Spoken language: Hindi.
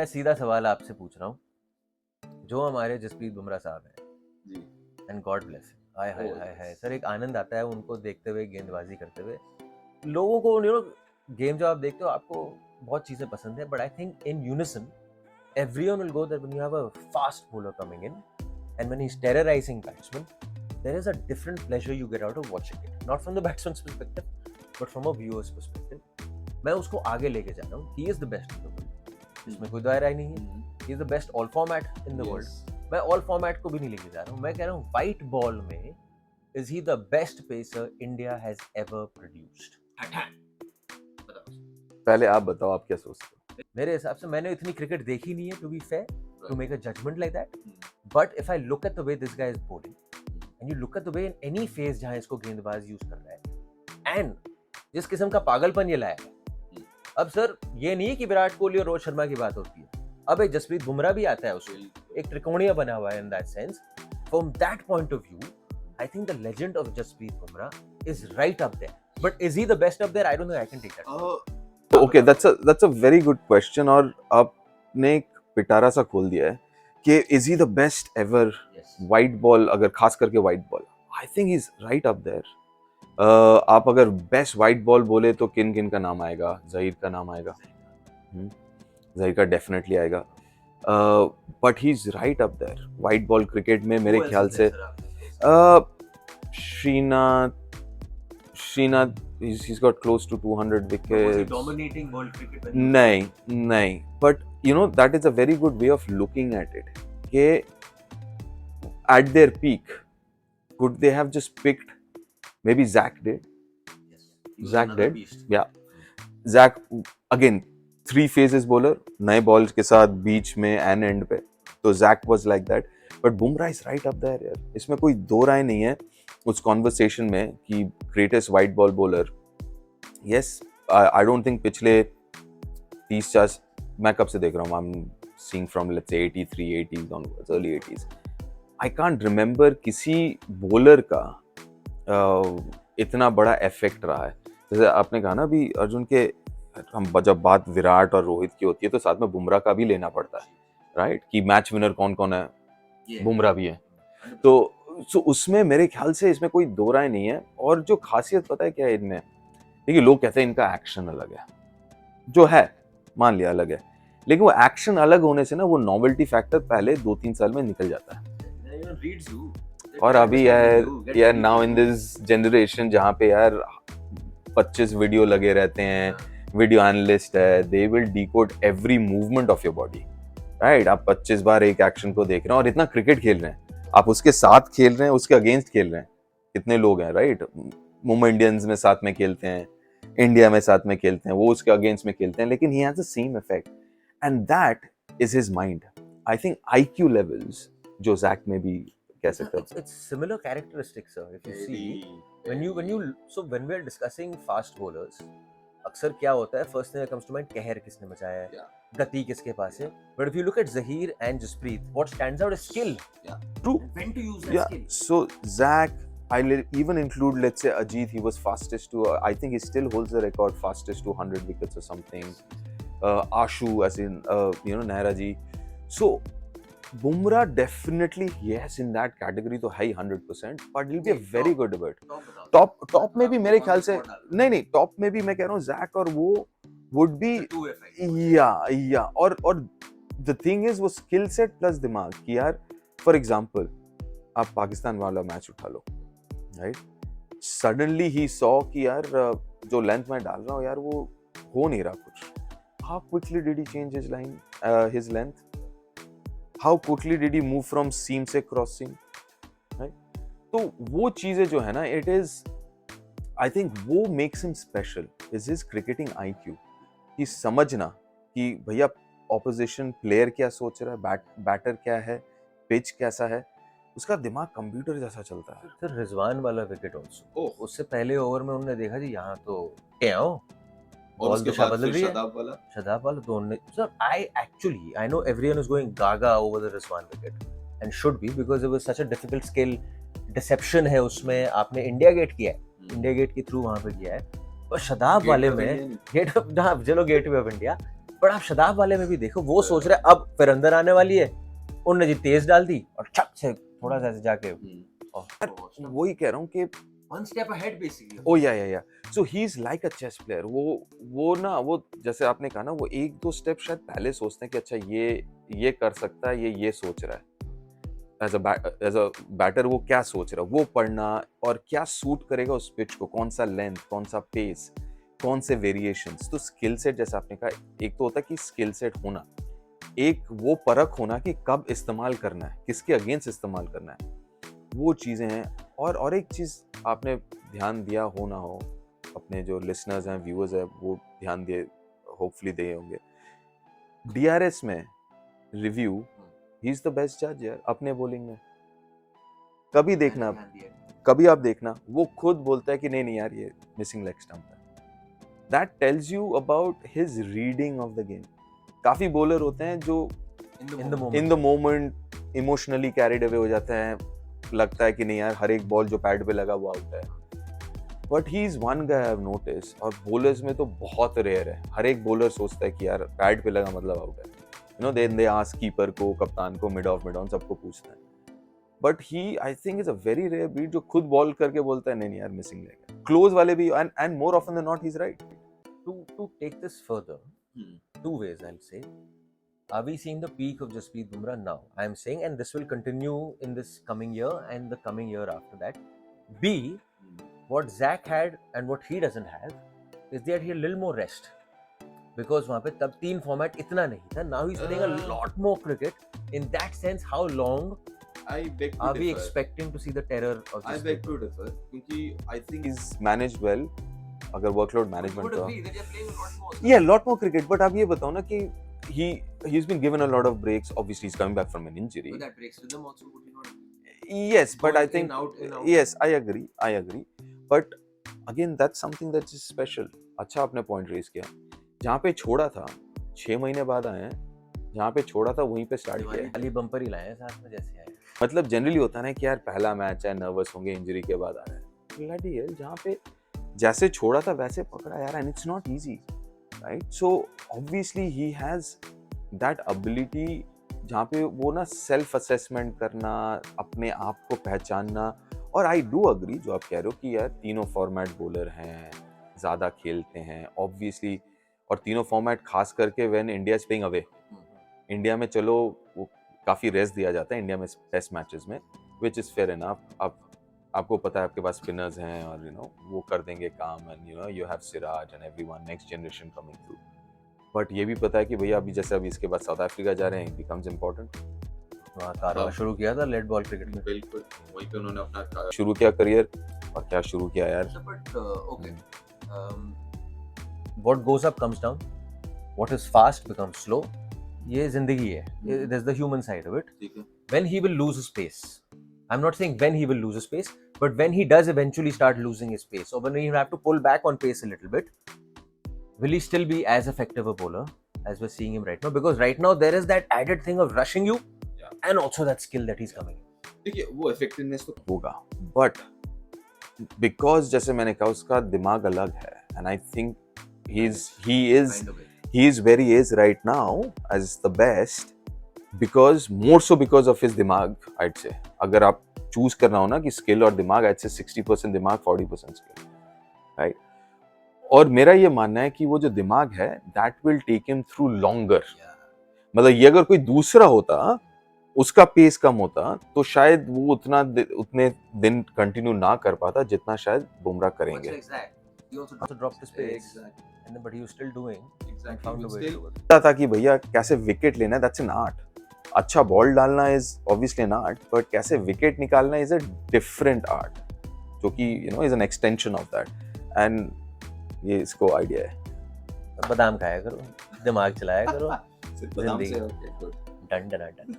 मैं सीधा सवाल आपसे पूछ रहा हूँ, जो हमारे जसप्रीत बुमराह साहब हैं जी and God bless, hi hi hi hi sir, एक आनंद आता है उनको देखते हुए, गेंदबाजी करते हुए। लोगों को गेम जब आप देखते हो आपको बहुत चीजें पसंद है, but I think in unison everyone will go that when you have a fast bowler coming in and when he's terrorizing batsmen, there is a different pleasure you get out of watching it, not from the batsman's perspective but from a viewer's perspective. मैं उसको आगे लेके जा रहा हूँ, he is the best in the world, इसमें कोई दो राय नहीं है, he is the best all format in the world. मैं all format को भी नहीं लेके जा रहा हूँ, मैं कह रहा हूँ white ball में is he the best pacer India has ever produced? पहले आप बताओ, आप क्या सोचते हो? मेरे हिसाब से मैंने इतनी क्रिकेट देखी नहीं है to be fair to make a judgement like that, but if I look at the way this guy is bowling and you look at the way in any phase जहां इसको गेंदबाज यूज कर रहा है एंड जिस किस्म का पागलपन ये लाया है, अब सर ये नहीं है कि विराट कोहली और रोहित शर्मा की बात होती है, अब एक जसप्रीत बुमराह भी आता है, उसको एक त्रिकोणीय बना हुआ है in that sense. From that point of view I think the legend of Jasprit Bumrah is right up there, but is he the best up there? I don't know, I can take that. Okay, that's a very good question. और आपने एक पिटारा सा खोल दिया है कि is he the best ever white ball, अगर खास करके white ball. I think he is right up there. आप अगर बेस्ट वाइट बॉल बोले तो किन किन का नाम आएगा? जहीर का नाम आएगा, जहीर का डेफिनेटली आएगा, but he is right up there white ball cricket में मेरे ख्याल से. Srinath he's got close to 200 wickets. Was he dominating world cricket? नहीं, but you know that is a very good way of looking at it. कि at their peak, could they have just picked? Maybe Zach did. Yes. Zach did. Yeah. Zach again 3 phases bowler, नए balls के साथ बीच में and end पे, तो Zach was like that. But Bumrah is right up there यार. इसमें कोई दो राय नहीं है उस कॉन्वर्सेशन में कि greatest white ball bowler. Yes, I don't think पिछले 30-40, मैं कब से देख रहा हूँ, I am seeing from let's say 83, 80s onwards, early 80s. I can't remember किसी बॉलर का इतना बड़ा इफेक्ट रहा है. जैसे आपने कहा ना अभी अर्जुन के, हम जब बात विराट और रोहित की होती है तो साथ में बुमराह का भी लेना पड़ता है, राइट? कि मैच विनर कौन कौन है, बुमराह भी है. तो उसमें मेरे ख्याल से इसमें कोई दो राय नहीं है. और जो खासियत पता है क्या है इनमें, देखिए लोग कहते हैं इनका एक्शन अलग है, जो है मान लिया अलग है, लेकिन वो एक्शन अलग होने से ना वो नॉवेल्टी फैक्टर पहले 2-3 साल में निकल जाता है. और अभी यार नाउ इन दिस जनरेशन जहाँ पे यार 25 वीडियो लगे रहते हैं, वीडियो एनालिस्ट है, they will decode every movement of your body, right? आप 25 बार एक एक्शन को देख रहे हैं और इतना क्रिकेट खेल रहे हैं, आप उसके साथ खेल रहे हैं, उसके अगेंस्ट खेल रहे हैं. कितने लोग हैं, राइट? मुंबई इंडियंस में साथ में खेलते हैं, इंडिया में साथ में खेलते हैं, वो उसके अगेंस्ट में खेलते हैं, लेकिन he has the same effect and that is his mind. I think IQ levels जो जैक में भी कह सकते हैं. It's similar characteristics, sir. If you see, when we are discussing fast bowlers, अक्सर क्या होता है, first thing that comes to mind, कहर किसने मचाया है, गति किसके पास है. But if you look at Zahir and Jasprit, what stands out is skill. True. When to use that skill. So Zach, I'll even include, let's say Ajit, he was fastest to, I think he still holds the record fastest to 100 wickets or something. Ashu, as in, Nehra ji. So Bumrah definitely, yes, in that category तो है 100%, but he'll be a very good debate. Top में भी मेरे ख्याल से नहीं, top में भी मैं कह रहा हूँ Zach और वो would be, yeah, और the thing is वो skill set plus दिमाग कि यार, for example, आप पाकिस्तान वाला मैच उठा लो, right? Suddenly he saw कि यार जो लेंथ मैं डाल रहा हूँ यार वो हो नहीं रहा कुछ. How quickly did he change his length? How quickly did he move from seam से cross seam? Right? तो वो चीजें जो है ना, it is, I think वो makes him special is his cricketing IQ. कि समझना कि भैया opposition player क्या सोच रहा है, बैटर क्या है, पिच कैसा है, उसका दिमाग कंप्यूटर जैसा चलता है. सर रिजवान वाला विकेट ऑल्सो, उससे पहले ओवर में उन्होंने देखा जी यहाँ तो क्या हो, और उसके बाद बदल रही है, शदाब वाला तो उन्होंने, sir I know everyone is going gaga over the Rizwan wicket and should be because it was such a difficult skill. deception है उसमें, आपने इंडिया गेट किया है, इंडिया गेट के थ्रू वहां पे किया है, और शदाब वाले में गेट ऑफ, चलो गेटवे ऑफ इंडिया, पर आप शदाब वाले में भी देखो, वो सोच रहे अब फिर अंदर आने वाली है, उनने जी तेज डाल दी और छक से थोड़ा सा ऐसे जाके वही कह रहा हूँ कि one step ahead basically. Oh yeah so he is like a chess player. वो ना, वो जैसे आपने कहा ना, वो एक दो स्टेप शायद पहले सोचते हैं कि अच्छा ये कर सकता है, ये सोच रहा है. एज अ बैटर वो क्या सोच रहा है, वो पढ़ना, और क्या सूट करेगा उस पिच को, कौन सा लेंथ, कौन सा पेस, कौन से वेरिएशंस. तो स्किल सेट, जैसे आपने कहा, एक तो होता है कि स्किल सेट होना, एक वो परख होना कि कब इस्तेमाल करना है, किसके अगेंस्ट इस्तेमाल करना है, वो चीज़ें हैं. और एक चीज़ आपने ध्यान दिया हो ना हो, अपने जो लिसनर्स हैं, व्यूअर्स हैं, वो ध्यान दिए, होपफुली दिए होंगे, DRS में review, he is the best जज यार अपने बॉलिंग में. कभी देखना, कभी आप देखना, वो खुद बोलता है कि नहीं यार ये मिसिंग लेग स्टंप है. That tells you about his reading of the game. काफी बॉलर होते हैं जो in the moment emotionally carried away हो जाते हैं, लगता है कि नहीं यार हर एक बॉल जो पैड पे लगा वो आउट है. But he is one guy I have notice, और बॉलर्स में तो बहुत रेयर है, हर एक बॉलर सोचता है कि यार पैड पे लगा मतलब आउट है. You know, then they ask keeper को, कप्तान को, मिड ऑफ, मिड ऑन, सबको पूछता है. But he I think is a very rare breed जो खुद बॉल करके बोलता है नहीं यार मिसिंग लेग है. क्लोज वाले भी, and more often than not he is right. To take this further, two ways I'll say. Are we seeing the peak of Jasprit Bumrah now? I'm saying, and this will continue in this coming year and the coming year after that. B, what Zach had and what he doesn't have is that he had a little more rest. Because वहाँ पे तब 3 format इतना नहीं था. Now he's playing a lot more cricket. In that sense, how long I beg to are we differ. expecting to see the terror of I Jasprit? beg to differ, क्योंकि I think he's managed well. अगर वर्कलोड मैनेजमेंट का, yeah, lot more cricket. But आप ये बताओ ना कि he's been given a lot of breaks. Obviously, he's coming back from an injury. But that breaks rhythm also, would you not? Yes, but I Going think in, out. yes, I agree. But again, that's something that's special. अच्छा आपने पॉइंट रेज किया. जहाँ पे छोड़ा था 6 महीने बाद आए हैं, जहाँ पे छोड़ा था वहीं पे स्टार्ट किया है. खाली बम्पर ही लाए हैं साथ में जैसे आए. मतलब जनरली होता है ना कि यार पहला मैच है, नर्वस होंगे, इंजरी के बाद आ रहा है. ब्लडी हेल, जहाँ पे जैसे छोड़ा था वैसे पकड़ा यार, and it's not easy, right? So obviously he has that ability, जहाँ पे वो ना सेल्फ असेसमेंट करना, अपने आप को पहचानना. और आई डू अग्री जो आप कह रहे हो कि यार तीनों फॉर्मेट बॉलर हैं, ज़्यादा खेलते हैं ऑब्वियसली, और तीनों फॉर्मेट खास करके when India is playing away. India में चलो वो काफ़ी रेस्ट दिया जाता है इंडिया में टेस्ट मैचेस में, विच इज़ फेयर इनफ. आपको पता है आपके पास स्पिनर्स हैं और यू नो वो कर देंगे काम, and you know you have Siraj and everyone, next generation coming through. But ये भी पता है कि भैया अभी जैसे अभी इसके बाद साउथ अफ्रीका जा रहे हैं, बिकम्स इम्पोर्टेंट. वहाँ कारवां शुरू किया था लेट बॉल क्रिकेट में. बिल्कुल वहीं पे उन्होंने अपना शुरू किया करियर, और क्या शुरू किया यार. But okay. What goes up comes down. What is fast becomes slow. ये जिंदगी है. There's the human side of it. ठीक है. When he will lose his pace. I'm not saying when he will lose his pace, but when he does eventually start losing his pace, or when he will have to pull back on pace a little bit, will he still be as effective a bowler as we're seeing him right now? Because right now there is that added thing of rushing you, and also that skill that he's coming. देखिए वो इफेक्टिवनेस तो होगा, बट बिकॉज जैसे मैंने कहा उसका दिमाग अलग है, and I think he is where he is right now as the best because more so because of his दिमाग. I'd say अगर आप चूज करना हो ना कि स्किल और दिमाग, I'd say 60% दिमाग 40% स्किल, राइट? और मेरा ये मानना है कि वो जो दिमाग है that will take him through longer. मतलब ये अगर कोई दूसरा होता, उसका पेस कम होता, तो शायद वो उतने दिन कंटिन्यू ना कर पाता जितना शायद बुमराह करेंगे. He Also dropped his pace, and then, but he was still doing. And found a way to do it. पता था कि भैया कैसे विकेट लेना है, दैट्स एन आर्ट. अच्छा बॉल डालना is obviously an art, but कैसे विकेट निकालना इज अ डिफरेंट आर्ट, जो कि you know is an extension of that. And ये इसको आइडिया है. बादाम खाया करो, दिमाग चलाया करो. जिंदगी. Done done done.